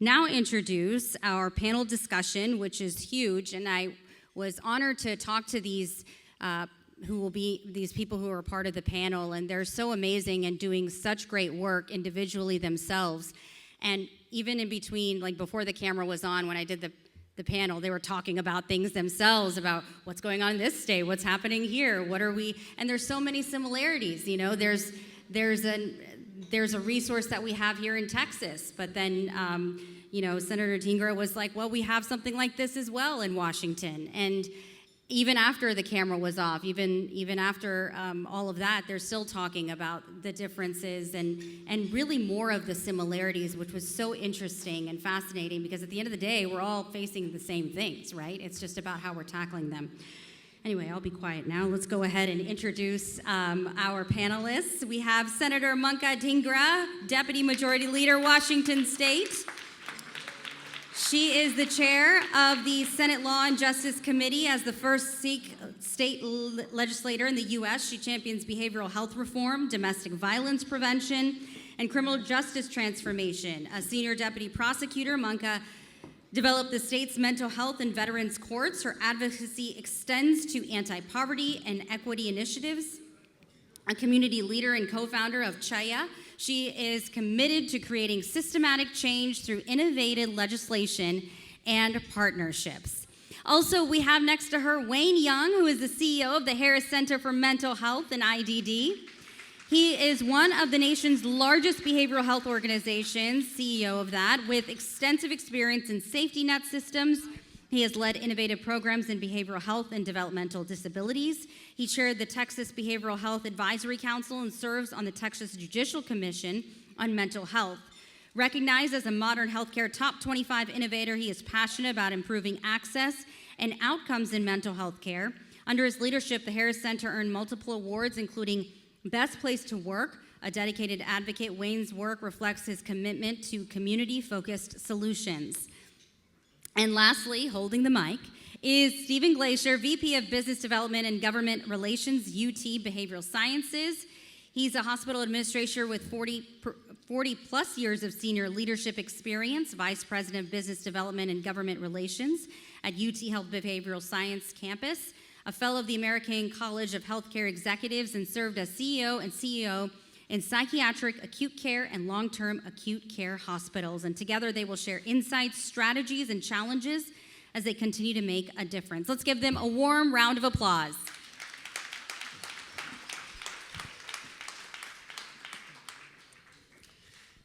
now introduce our panel discussion, which is huge, and I was honored to talk to these people who are part of the panel, and they're so amazing and doing such great work individually themselves. And even in between, like before the camera was on, when I did the panel, they were talking about things themselves, about what's going on in this state, what's happening here, and there's so many similarities. You know, there's a resource that we have here in Texas, but then Senator Dhingra was like, well, we have something like this as well in Washington. And even after the camera was off, even after all of that, they're still talking about the differences and really more of the similarities, which was so interesting and fascinating, because at the end of the day, we're all facing the same things, right? It's just about how we're tackling them. Anyway, I'll be quiet now. Let's go ahead and introduce our panelists. We have Senator Manka Dhingra, Deputy Majority Leader, Washington State. She is the chair of the Senate Law and Justice Committee. As the first Sikh state legislator in the U.S., she champions behavioral health reform, domestic violence prevention, and criminal justice transformation. A senior deputy prosecutor, Manka developed the state's mental health and veterans courts. Her advocacy extends to anti-poverty and equity initiatives. A community leader and co-founder of Chaya, she is committed to creating systematic change through innovative legislation and partnerships. Also, we have next to her Wayne Young, who is the CEO of the Harris Center for Mental Health and IDD. He is one of the nation's largest behavioral health organizations, CEO of that, with extensive experience in safety net systems. He has led innovative programs in behavioral health and developmental disabilities. He chaired the Texas Behavioral Health Advisory Council and serves on the Texas Judicial Commission on Mental Health. Recognized as a modern healthcare top 25 innovator, he is passionate about improving access and outcomes in mental health care. Under his leadership, the Harris Center earned multiple awards, including Best Place to Work. A dedicated advocate, Wayne's work reflects his commitment to community-focused solutions. And lastly, holding the mic, is Stephen Glacier, VP of Business Development and Government Relations, UT Behavioral Sciences. He's a hospital administrator with 40 plus years of senior leadership experience, Vice President of Business Development and Government Relations at UT Health Behavioral Science Campus, a fellow of the American College of Healthcare Executives, and served as CEO in psychiatric acute care and long-term acute care hospitals. And together they will share insights, strategies, and challenges as they continue to make a difference. Let's give them a warm round of applause.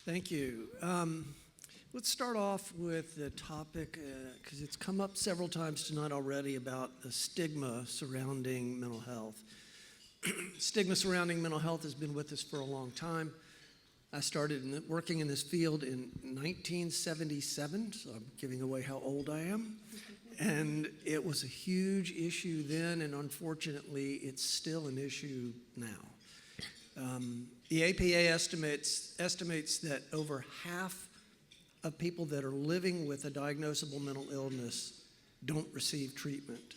Thank you. Let's start off with the topic, because it's come up several times tonight already, about the stigma surrounding mental health. Stigma surrounding mental health has been with us for a long time. I started working in this field in 1977, so I'm giving away how old I am. And it was a huge issue then, and unfortunately, it's still an issue now. The APA estimates that over half of people that are living with a diagnosable mental illness don't receive treatment.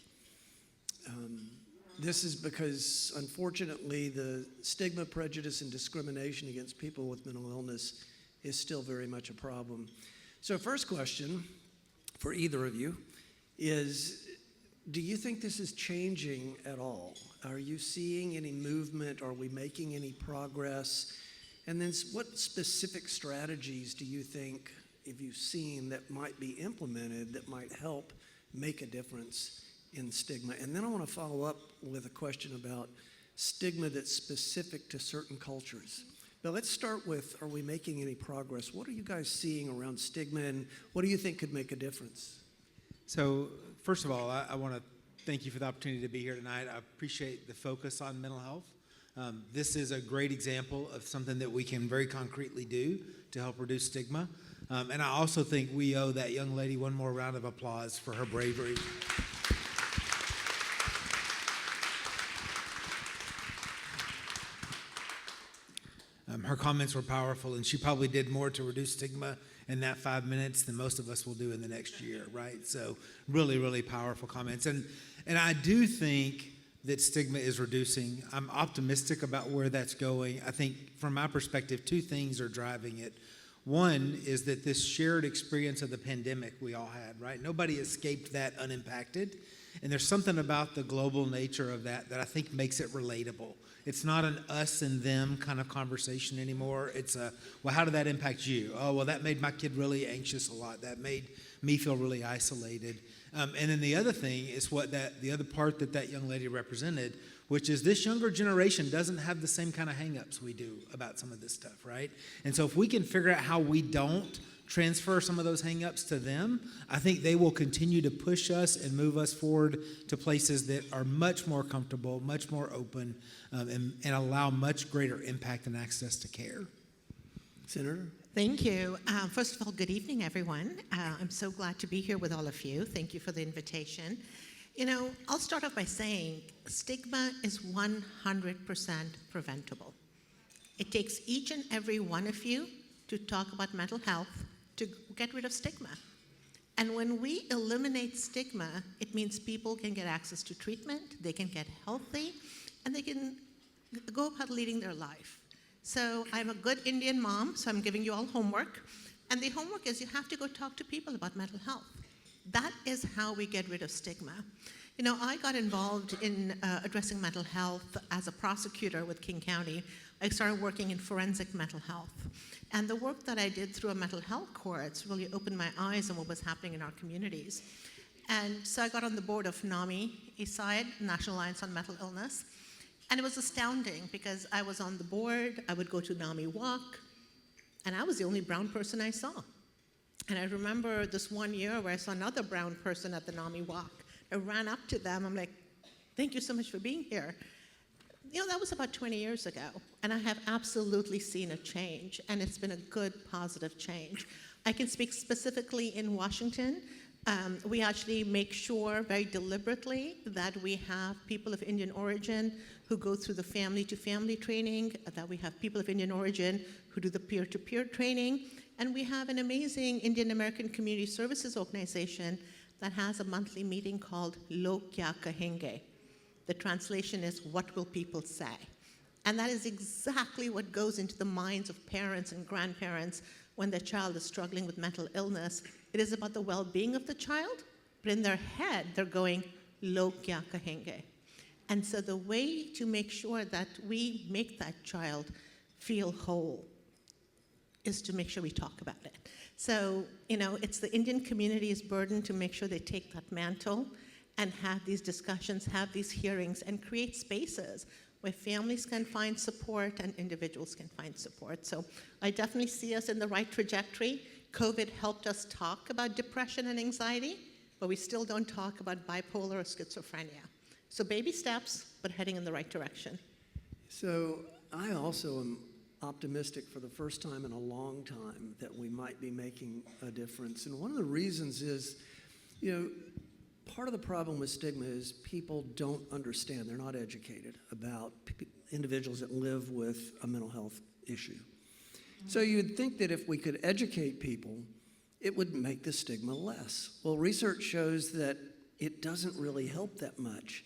This is because, unfortunately, the stigma, prejudice, and discrimination against people with mental illness is still very much a problem. So first question for either of you is, do you think this is changing at all? Are you seeing any movement? Are we making any progress? And then what specific strategies do you think, if you've seen, that might be implemented that might help make a difference in stigma? And then I want to follow up with a question about stigma that's specific to certain cultures. But let's start with, are we making any progress? What are you guys seeing around stigma, and what do you think could make a difference? So first of all, I want to thank you for the opportunity to be here tonight. I appreciate the focus on mental health. This is a great example of something that we can very concretely do to help reduce stigma. And I also think we owe that young lady one more round of applause for her bravery. Her comments were powerful, and she probably did more to reduce stigma in that 5 minutes than most of us will do in the next year, right? So really, really powerful comments. And I do think that stigma is reducing. I'm optimistic about where that's going. I think from my perspective, two things are driving it. One is that this shared experience of the pandemic we all had, right? Nobody escaped that unimpacted. And there's something about the global nature of that I think makes it relatable. It's not an us and them kind of conversation anymore. It's a, well, how did that impact you? Oh, well, that made my kid really anxious a lot. That made me feel really isolated. And then the other thing is the other part that young lady represented, which is this younger generation doesn't have the same kind of hangups we do about some of this stuff, right? And so if we can figure out how we don't transfer some of those hangups to them, I think they will continue to push us and move us forward to places that are much more comfortable, much more open, and allow much greater impact and access to care. Senator? Thank you. First of all, good evening, everyone. I'm so glad to be here with all of you. Thank you for the invitation. You know, I'll start off by saying stigma is 100% preventable. It takes each and every one of you to talk about mental health to get rid of stigma. And when we eliminate stigma, it means people can get access to treatment, they can get healthy, and they can go about leading their life. So I'm a good Indian mom, so I'm giving you all homework. And the homework is you have to go talk to people about mental health. That is how we get rid of stigma. You know, I got involved in addressing mental health as a prosecutor with King County. I started working in forensic mental health. And the work that I did through a mental health courts really opened my eyes on what was happening in our communities. And so I got on the board of NAMI, Eastside, National Alliance on Mental Illness. And it was astounding because I was on the board, I would go to NAMI Walk, and I was the only brown person I saw. And I remember this one year where I saw another brown person at the NAMI Walk. I ran up to them, I'm like, thank you so much for being here. You know, that was about 20 years ago, and I have absolutely seen a change, and it's been a good, positive change. I can speak specifically in Washington. We actually make sure very deliberately that we have people of Indian origin who go through the family-to-family training, that we have people of Indian origin who do the peer-to-peer training, and we have an amazing Indian American Community Services organization that has a monthly meeting called Log Kya Kahenge. The translation is, what will people say? And that is exactly what goes into the minds of parents and grandparents when their child is struggling with mental illness. It is about the well-being of the child, but in their head, they're going, Log Kya Kahenge. And so the way to make sure that we make that child feel whole is to make sure we talk about it. So, you know, it's the Indian community's burden to make sure they take that mantle and have these discussions, have these hearings, and create spaces where families can find support and individuals can find support. So I definitely see us in the right trajectory. COVID helped us talk about depression and anxiety, but we still don't talk about bipolar or schizophrenia. So baby steps, but heading in the right direction. So I also am optimistic for the first time in a long time that we might be making a difference. And one of the reasons is, you know, part of the problem with stigma is people don't understand, they're not educated about individuals that live with a mental health issue. So you'd think that if we could educate people, it would make the stigma less. Well, research shows that it doesn't really help that much.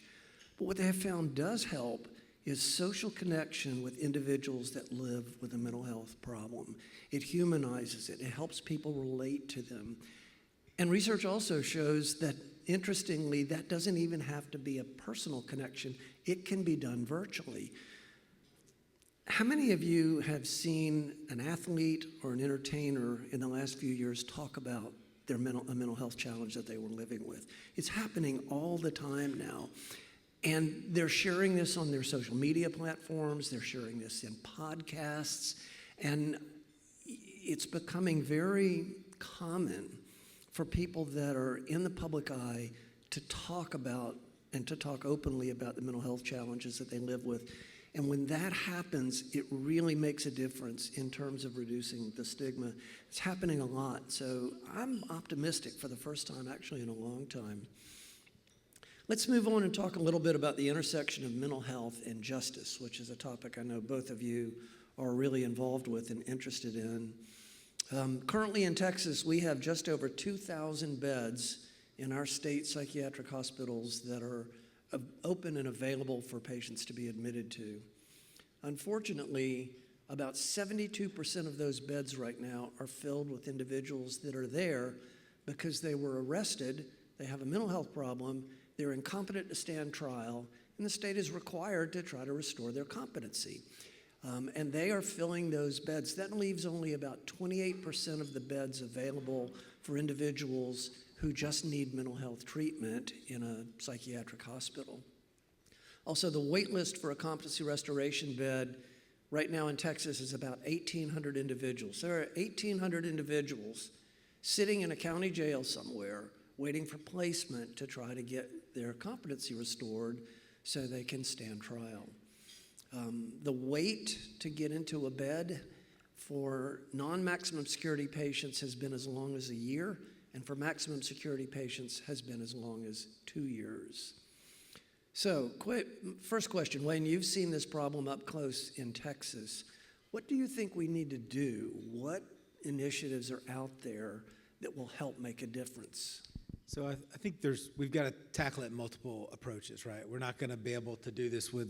But what they have found does help is social connection with individuals that live with a mental health problem. It humanizes it. It helps people relate to them. And research also shows that, interestingly, that doesn't even have to be a personal connection. It can be done virtually. How many of you have seen an athlete or an entertainer in the last few years talk about a mental health challenge that they were living with? It's happening all the time now. And they're sharing this on their social media platforms. They're sharing this in podcasts. And it's becoming very common for people that are in the public eye to talk about and to talk openly about the mental health challenges that they live with. And when that happens, it really makes a difference in terms of reducing the stigma. It's happening a lot. So I'm optimistic for the first time, actually, in a long time. Let's move on and talk a little bit about the intersection of mental health and justice, which is a topic I know both of you are really involved with and interested in. Currently in Texas, we have just over 2,000 beds in our state psychiatric hospitals that are open and available for patients to be admitted to. Unfortunately, About 72% of those beds right now are filled with individuals that are there because they were arrested, they have a mental health problem, they're incompetent to stand trial, and the state is required to try to restore their competency. And they are filling those beds. That leaves only about 28% of the beds available for individuals who just need mental health treatment in a psychiatric hospital. Also, the wait list for a competency restoration bed right now in Texas is about 1,800 individuals. There are 1,800 individuals sitting in a county jail somewhere waiting for placement to try to get their competency restored so they can stand trial. The wait to get into a bed for non-maximum security patients has been as long as a year, and for maximum security patients has been as long as 2 years. So, first question, Wayne, you've seen this problem up close in Texas. What do you think we need to do? What initiatives are out there that will help make a difference? So I think we've got to tackle it in multiple approaches, right? We're not going to be able to do this with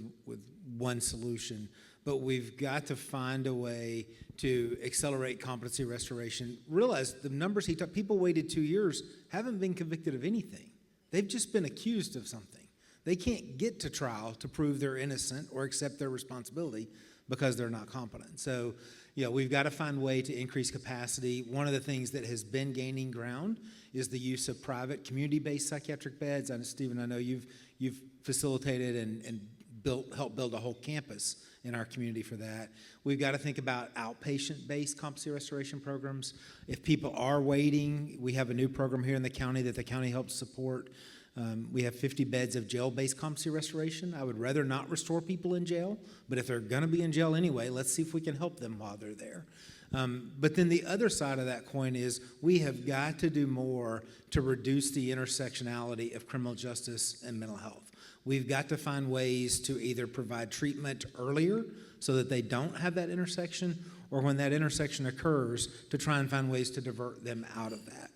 one solution, but we've got to find a way to accelerate competency restoration. Realize the numbers people waited 2 years, haven't been convicted of anything. They've just been accused of something. They can't get to trial to prove they're innocent or accept their responsibility because they're not competent. So, we've got to find a way to increase capacity. One of the things that has been gaining ground is the use of private community-based psychiatric beds. And Stephen, I know you've facilitated and helped build a whole campus in our community for that. We've got to think about outpatient-based competency restoration programs. If people are waiting, we have a new program here in the county that the county helps support. We have 50 beds of jail-based competency restoration. I would rather not restore people in jail, but if they're going to be in jail anyway, let's see if we can help them while they're there. But then the other side of that coin is we have got to do more to reduce the intersectionality of criminal justice and mental health. We've got to find ways to either provide treatment earlier so that they don't have that intersection, or when that intersection occurs, to try and find ways to divert them out of that.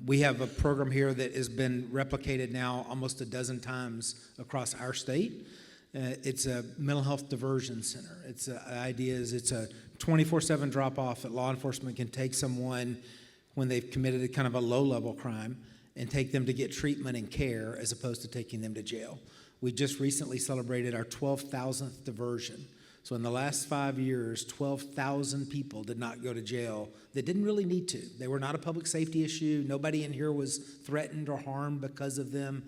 We have a program here that has been replicated now almost a dozen times across our state. It's a mental health diversion center. The idea is it's a 24/7 drop-off that law enforcement can take someone when they've committed a kind of a low-level crime and take them to get treatment and care as opposed to taking them to jail. We just recently celebrated our 12,000th diversion. So in the last 5 years, 12,000 people did not go to jail that didn't really need to. They were not a public safety issue. Nobody in here was threatened or harmed because of them.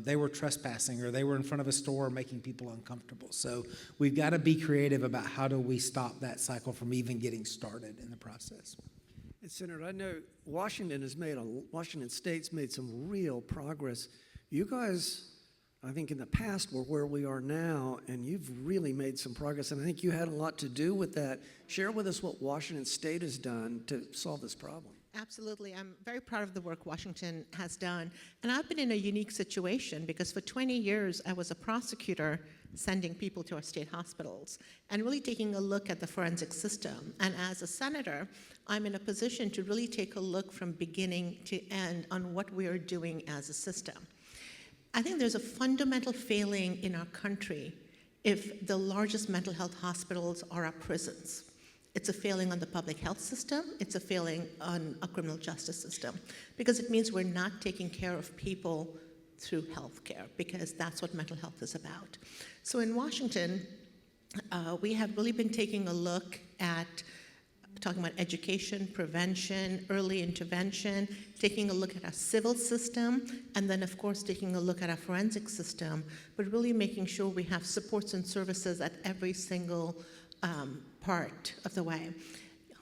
They were trespassing, or they were in front of a store making people uncomfortable. So we've got to be creative about how do we stop that cycle from even getting started in the process. And Senator, I know Washington State's made some real progress. You guys, I think in the past were where we are now, and you've really made some progress, and I think you had a lot to do with that. Share with us what Washington State has done to solve this problem. Absolutely. I'm very proud of the work Washington has done. And I've been in a unique situation because for 20 years I was a prosecutor sending people to our state hospitals and really taking a look at the forensic system. And as a senator, I'm in a position to really take a look from beginning to end on what we are doing as a system. I think there's a fundamental failing in our country if the largest mental health hospitals are our prisons. It's a failing on the public health system. It's a failing on a criminal justice system, because it means we're not taking care of people through health care, because that's what mental health is about. So in Washington, we have really been taking a look at talking about education, prevention, early intervention, taking a look at our civil system, and then, of course, taking a look at our forensic system, but really making sure we have supports and services at every single part of the way.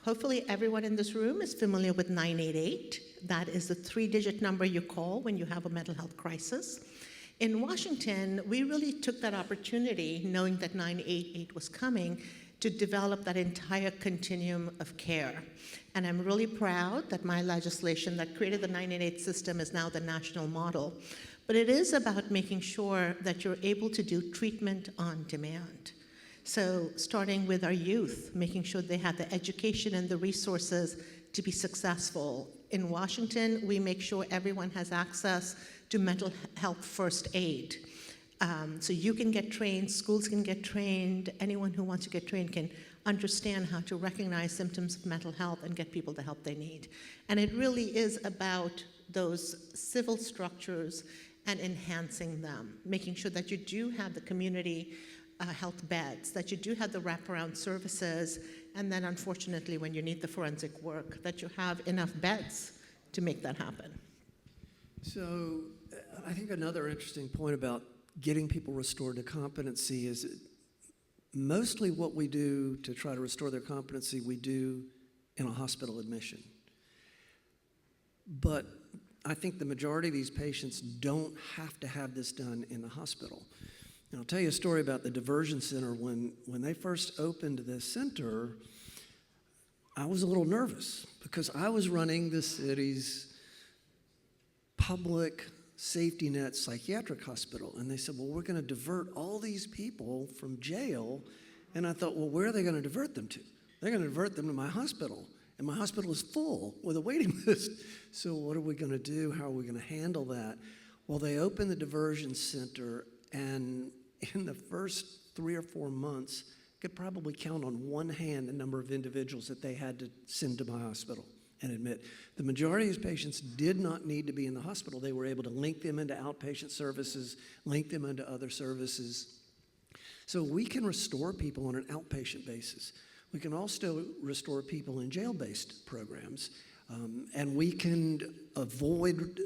Hopefully, everyone in this room is familiar with 988. That is the 3-digit number you call when you have a mental health crisis. In Washington, we really took that opportunity, knowing that 988 was coming, to develop that entire continuum of care. And I'm really proud that my legislation that created the 988 system is now the national model. But it is about making sure that you're able to do treatment on demand. So starting with our youth, making sure they have the education and the resources to be successful. In Washington, we make sure everyone has access to mental health first aid. So you can get trained, schools can get trained, anyone who wants to get trained can understand how to recognize symptoms of mental health and get people the help they need. And it really is about those civil structures and enhancing them, making sure that you do have the community health beds, that you do have the wraparound services, and then unfortunately when you need the forensic work, that you have enough beds to make that happen. So I think another interesting point about getting people restored to competency is mostly what we do to try to restore their competency, we do in a hospital admission. But I think the majority of these patients don't have to have this done in the hospital. And I'll tell you a story about the diversion center. When they first opened the center, I was a little nervous because I was running the city's public safety net psychiatric hospital. And they said, well, we're going to divert all these people from jail. And I thought, well, where are they going to divert them to? They're going to divert them to my hospital. And my hospital is full with a waiting list. So what are we going to do? How are we going to handle that? Well, they opened the diversion center, and in the first 3 or 4 months, could probably count on one hand the number of individuals that they had to send to my hospital and admit. The majority of these patients did not need to be in the hospital. They were able to link them into outpatient services, link them into other services. So we can restore people on an outpatient basis. We can also restore people in jail-based programs, and we can avoid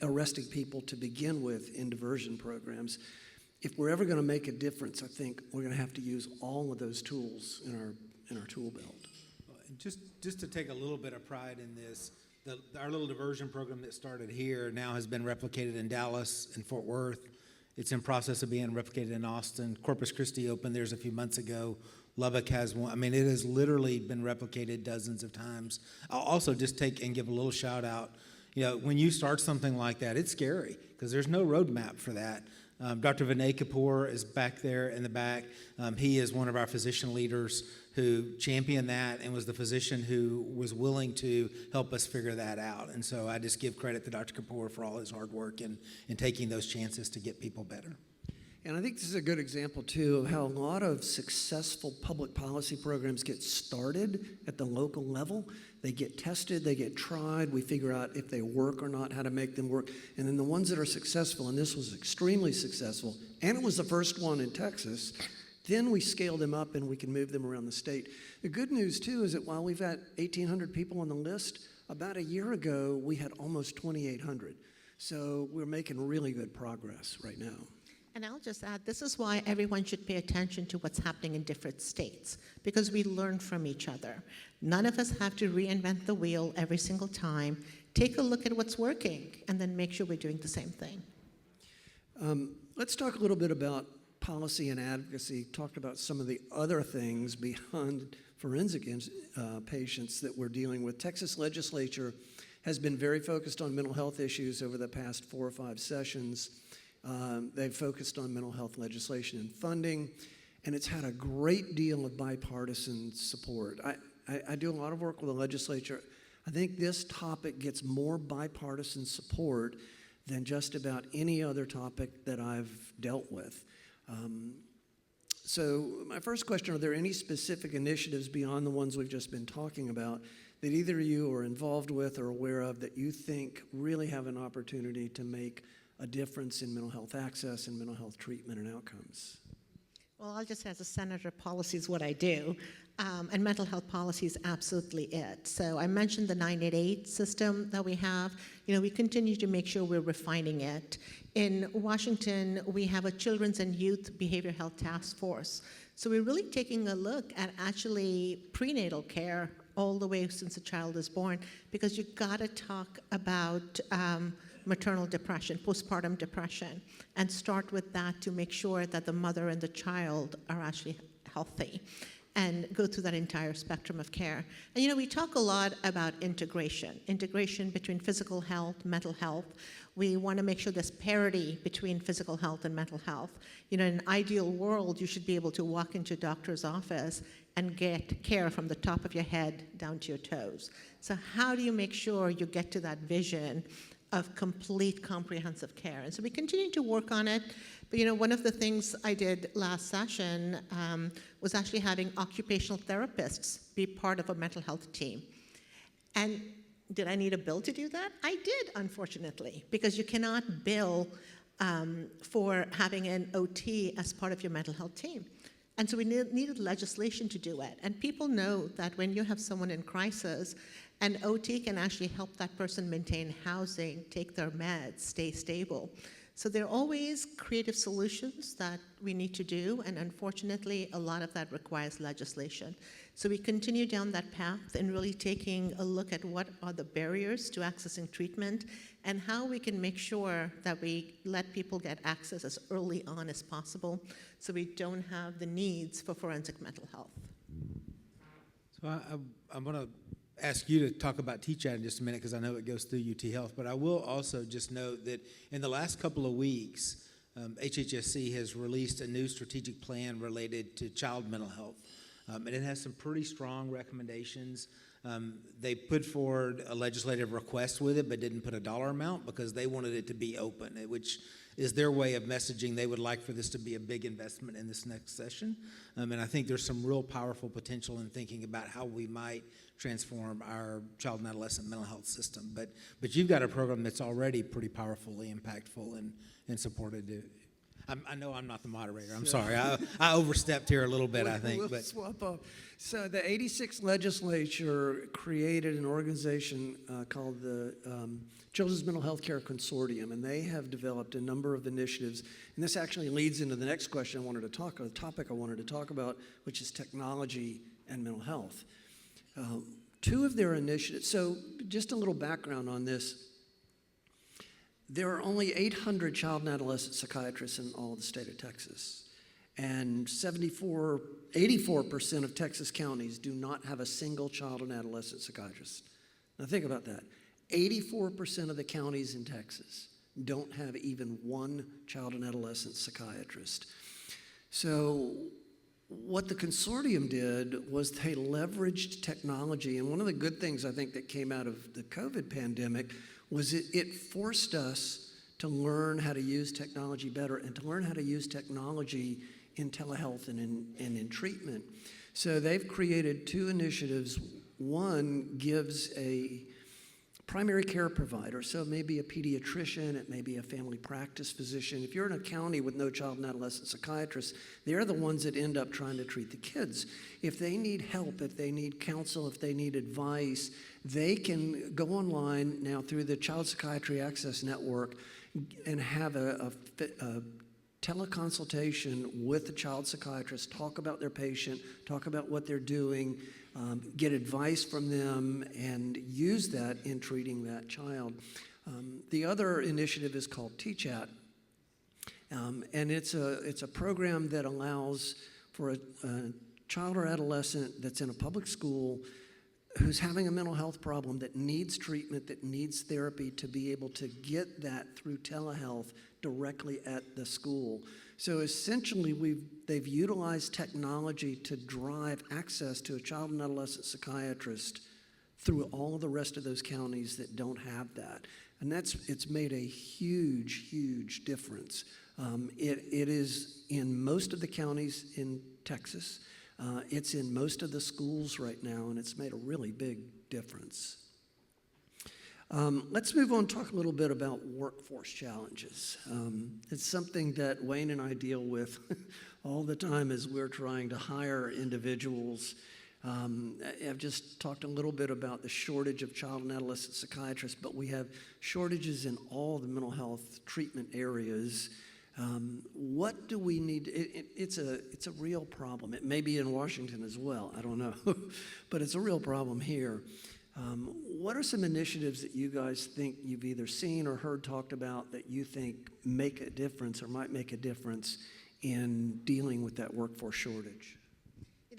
arresting people to begin with in diversion programs. If we're ever going to make a difference, I think we're going to have to use all of those tools in our tool belt. Just to take a little bit of pride in this, our little diversion program that started here now has been replicated in Dallas and Fort Worth. It's in process of being replicated in Austin. Corpus Christi opened theirs a few months ago. Lubbock has one. I mean, it has literally been replicated dozens of times. I'll also just take and give a little shout out. You know, when you start something like that, it's scary because there's no roadmap for that. Dr. Vinay Kapoor is back there in the back. He is one of our physician leaders who championed that and was the physician who was willing to help us figure that out. And so I just give credit to Dr. Kapoor for all his hard work and taking those chances to get people better. And I think this is a good example, too, of how a lot of successful public policy programs get started at the local level. They get tested, they get tried, we figure out if they work or not, how to make them work. And then the ones that are successful, and this was extremely successful, and it was the first one in Texas, then we scale them up and we can move them around the state. The good news, too, is that while we've got 1,800 people on the list, about a year ago, we had almost 2,800. So we're making really good progress right now. And I'll just add, this is why everyone should pay attention to what's happening in different states, because we learn from each other. None of us have to reinvent the wheel every single time. Take a look at what's working, and then make sure we're doing the same thing. Let's talk a little bit about policy and advocacy. Talked about some of the other things beyond forensic patients that we're dealing with. Texas legislature has been very focused on mental health issues over the past 4 or 5 sessions. They've focused on mental health legislation and funding, and it's had a great deal of bipartisan support. I do a lot of work with the legislature. I think this topic gets more bipartisan support than just about any other topic that I've dealt with. So my first question, are there any specific initiatives beyond the ones we've just been talking about that either of you are involved with or aware of that you think really have an opportunity to make a difference in mental health access and mental health treatment and outcomes? Well, I'll just, as a senator, policy is what I do, and mental health policy is absolutely it. So I mentioned the 988 system that we have. You know, we continue to make sure we're refining it. In Washington, we have a Children's and Youth Behavioral Health Task Force. So we're really taking a look at actually prenatal care all the way since a child is born, because you've got to talk about maternal depression, postpartum depression, and start with that to make sure that the mother and the child are actually healthy, and go through that entire spectrum of care. And you know, we talk a lot about integration between physical health, mental health. We want to make sure there's parity between physical health and mental health. You know, in an ideal world, you should be able to walk into a doctor's office and get care from the top of your head down to your toes. So how do you make sure you get to that vision of complete comprehensive care. And so we continue to work on it. But one of the things I did last session was actually having occupational therapists be part of a mental health team. And did I need a bill to do that? I did, unfortunately, because you cannot bill for having an OT as part of your mental health team. And so we needed legislation to do it. And people know that when you have someone in crisis, an OT can actually help that person maintain housing, take their meds, stay stable. So there are always creative solutions that we need to do, and unfortunately, a lot of that requires legislation. So we continue down that path and really taking a look at what are the barriers to accessing treatment and how we can make sure that we let people get access as early on as possible so we don't have the needs for forensic mental health. So I'm going to ask you to talk about TChat in just a minute because I know it goes through UT Health, but I will also just note that in the last couple of weeks, HHSC has released a new strategic plan related to child mental health, and it has some pretty strong recommendations. They put forward a legislative request with it, but didn't put a dollar amount because they wanted it to be open, which is their way of messaging they would like for this to be a big investment in this next session. And I think there's some real powerful potential in thinking about how we might transform our child and adolescent mental health system. But you've got a program that's already pretty powerfully impactful and supported. I know I'm not the moderator. I'm sorry. I overstepped here a little bit, I think. We'll swap up. So the 86th legislature created an organization called the Children's Mental Health Care Consortium, and they have developed a number of initiatives. And this actually leads into the next question I wanted to talk about, the topic I wanted to talk about, which is technology and mental health. Two of their initiatives, so just a little background on this. There are only 800 child and adolescent psychiatrists in all of the state of Texas, and 84% of Texas counties do not have a single child and adolescent psychiatrist. Now think about that. 84% of the counties in Texas don't have even one child and adolescent psychiatrist. So what the consortium did was they leveraged technology, and one of the good things I think that came out of the COVID pandemic was it forced us to learn how to use technology better and to learn how to use technology in telehealth and in treatment. So they've created two initiatives. One gives a primary care provider, so it may be a pediatrician, it may be a family practice physician. If you're in a county with no child and adolescent psychiatrists, they're the ones that end up trying to treat the kids. If they need help, if they need counsel, if they need advice, they can go online now through the Child Psychiatry Access Network and have a teleconsultation with the child psychiatrist, talk about their patient, talk about what they're doing, get advice from them, and use that in treating that child. The other initiative is called TChat, and it's a program that allows for a child or adolescent that's in a public school who's having a mental health problem that needs treatment, that needs therapy, to be able to get that through telehealth directly at the school. So essentially, they've utilized technology to drive access to a child and adolescent psychiatrist through all of the rest of those counties that don't have that. And it's made a huge, huge difference. It is in most of the counties in Texas. It's in most of the schools right now, and it's made a really big difference. Let's move on and talk a little bit about workforce challenges. It's something that Wayne and I deal with all the time as we're trying to hire individuals. I've just talked a little bit about the shortage of child and adolescent psychiatrists, but we have shortages in all the mental health treatment areas. What do we need? It's a real problem. It may be in Washington as well. I don't know, but it's a real problem here. What are some initiatives that you guys think you've either seen or heard talked about that you think make a difference or might make a difference in dealing with that workforce shortage?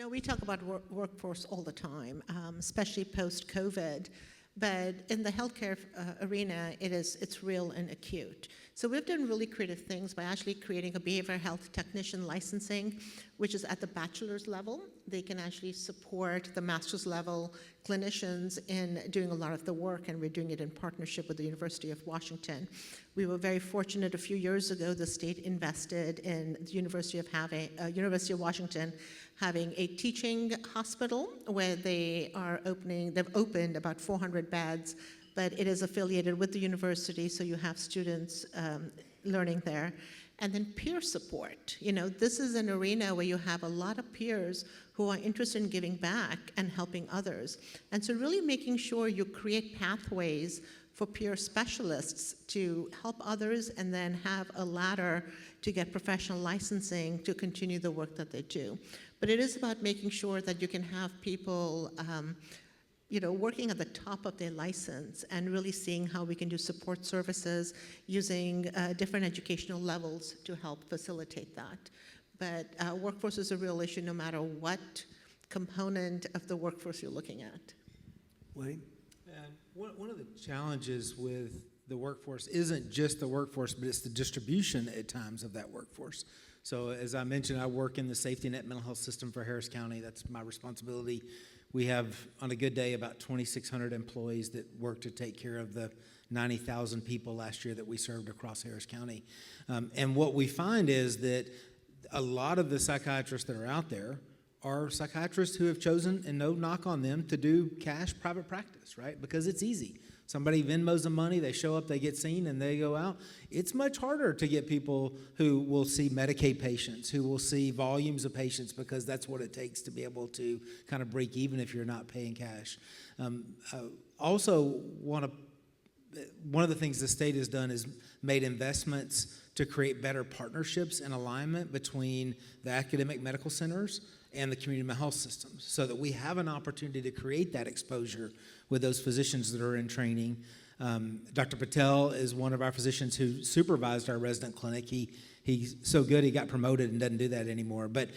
We talk about workforce all the time, especially post-COVID. But in the healthcare arena, it's real and acute. So we've done really creative things by actually creating a behavioral health technician licensing, which is at the bachelor's level. they can actually support the master's level clinicians in doing a lot of the work, and we're doing it in partnership with the University of Washington. We were very fortunate a few years ago, the state invested in the University of Washington having a teaching hospital where they've opened about 400 beds, but it is affiliated with the university, so you have students learning there. And then peer support. This is an arena where you have a lot of peers who are interested in giving back and helping others. And so really making sure you create pathways for peer specialists to help others and then have a ladder to get professional licensing to continue the work that they do. But it is about making sure that you can have people working at the top of their license and really seeing how we can do support services using different educational levels to help facilitate that. But workforce is a real issue no matter what component of the workforce you're looking at. Wayne? And one of the challenges with the workforce isn't just the workforce, but it's the distribution at times of that workforce. So as I mentioned, I work in the safety net mental health system for Harris County. That's my responsibility. We have, on a good day, about 2,600 employees that work to take care of the 90,000 people last year that we served across Harris County. And what we find is that a lot of the psychiatrists that are out there are psychiatrists who have chosen, and no knock on them, to do cash private practice, right? Because it's easy. Somebody Venmos them money, they show up, they get seen, and they go out. It's much harder to get people who will see Medicaid patients, who will see volumes of patients, because that's what it takes to be able to kind of break even if you're not paying cash. Also, one of the things the state has done is made investments to create better partnerships and alignment between the academic medical centers and the community mental health systems, so that we have an opportunity to create that exposure with those physicians that are in training. Dr. Patel is one of our physicians who supervised our resident clinic. He's so good he got promoted and doesn't do that anymore. But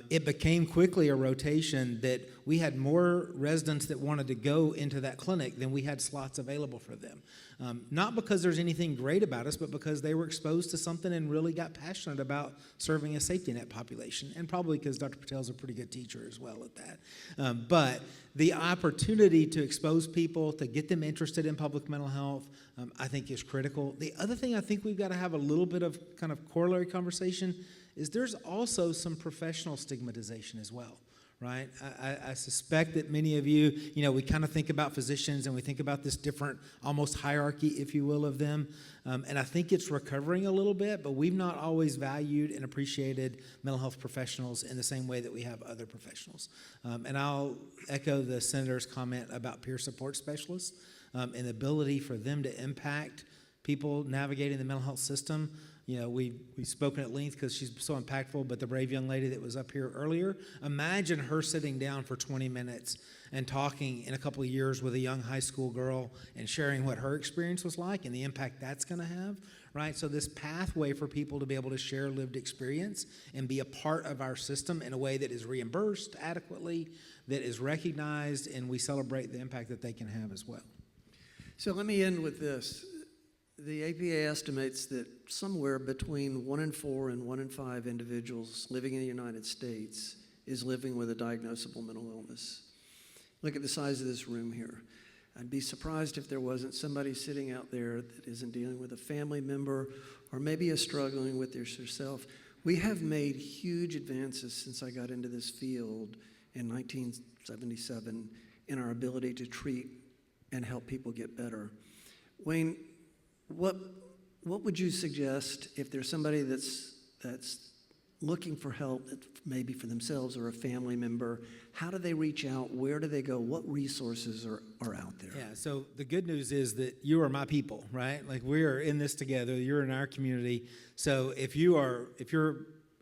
it became quickly a rotation that we had more residents that wanted to go into that clinic than we had slots available for them. Not because there's anything great about us, but because they were exposed to something and really got passionate about serving a safety net population, and probably because Dr. Patel's a pretty good teacher as well at that. But the opportunity to expose people, to get them interested in public mental health, I think is critical. The other thing I think we've got to have a little bit of kind of corollary conversation is there's also some professional stigmatization as well. Right? I suspect that many of you, we kind of think about physicians and we think about this different, almost hierarchy, if you will, of them. And I think it's recovering a little bit, but we've not always valued and appreciated mental health professionals in the same way that we have other professionals. And I'll echo the senator's comment about peer support specialists and the ability for them to impact people navigating the mental health system. We've spoken at length because she's so impactful, but the brave young lady that was up here earlier, imagine her sitting down for 20 minutes and talking in a couple of years with a young high school girl and sharing what her experience was like and the impact that's going to have, right? So this pathway for people to be able to share lived experience and be a part of our system in a way that is reimbursed adequately, that is recognized, and we celebrate the impact that they can have as well. So let me end with this. The APA estimates that somewhere between 1 in 4 and 1 in 5 individuals living in the United States is living with a diagnosable mental illness. Look at the size of this room here. I'd be surprised if there wasn't somebody sitting out there that isn't dealing with a family member or maybe is struggling with this yourself. We have made huge advances since I got into this field in 1977 in our ability to treat and help people get better. Wayne, what would you suggest if there's somebody that's looking for help, maybe for themselves or a family member? How do they reach out? Where do they go? What resources are out there? Yeah, so the good news is that you are my people, right? Like, we are in this together. You're in our community. So if you're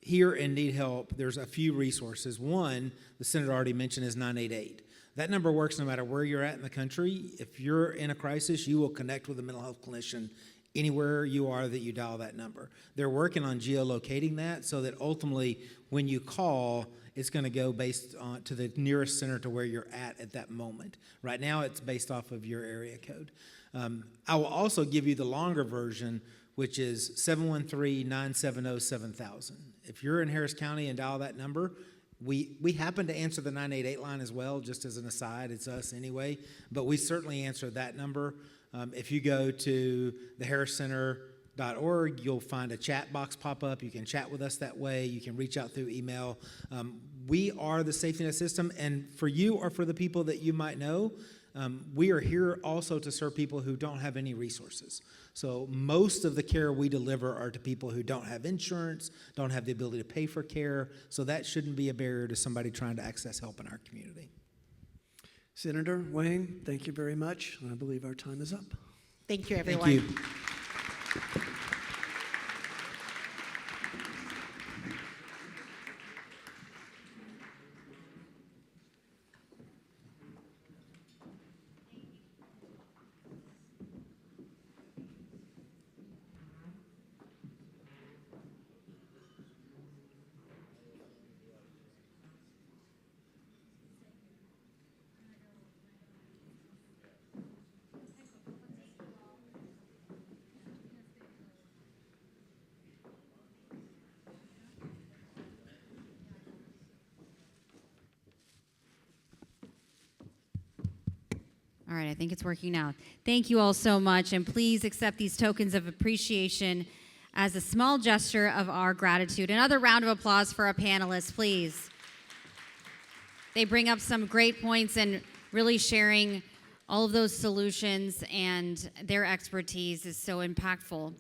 here and need help, there's a few resources. One, the senator already mentioned, is 988. That number works no matter where you're at in the country. If you're in a crisis, you will connect with a mental health clinician anywhere you are that you dial that number. They're working on geolocating that so that ultimately when you call, it's going to go based on to the nearest center to where you're at that moment. Right now, it's based off of your area code. I will also give you the longer version, which is 713-970-7000. If you're in Harris County and dial that number, We happen to answer the 988 line as well, just as an aside. It's us anyway, but we certainly answer that number. If you go to theharriscenter.org, you'll find a chat box pop up. You can chat with us that way. You can reach out through email. We are the safety net system, and for you or for the people that you might know, we are here also to serve people who don't have any resources. So most of the care we deliver are to people who don't have insurance, don't have the ability to pay for care, so that shouldn't be a barrier to somebody trying to access help in our community. Senator Wayne, thank you very much. I believe our time is up. Thank you, everyone. Thank you. All right, I think it's working now. Thank you all so much, and please accept these tokens of appreciation as a small gesture of our gratitude. Another round of applause for our panelists, please. They bring up some great points and really sharing all of those solutions, and their expertise is so impactful.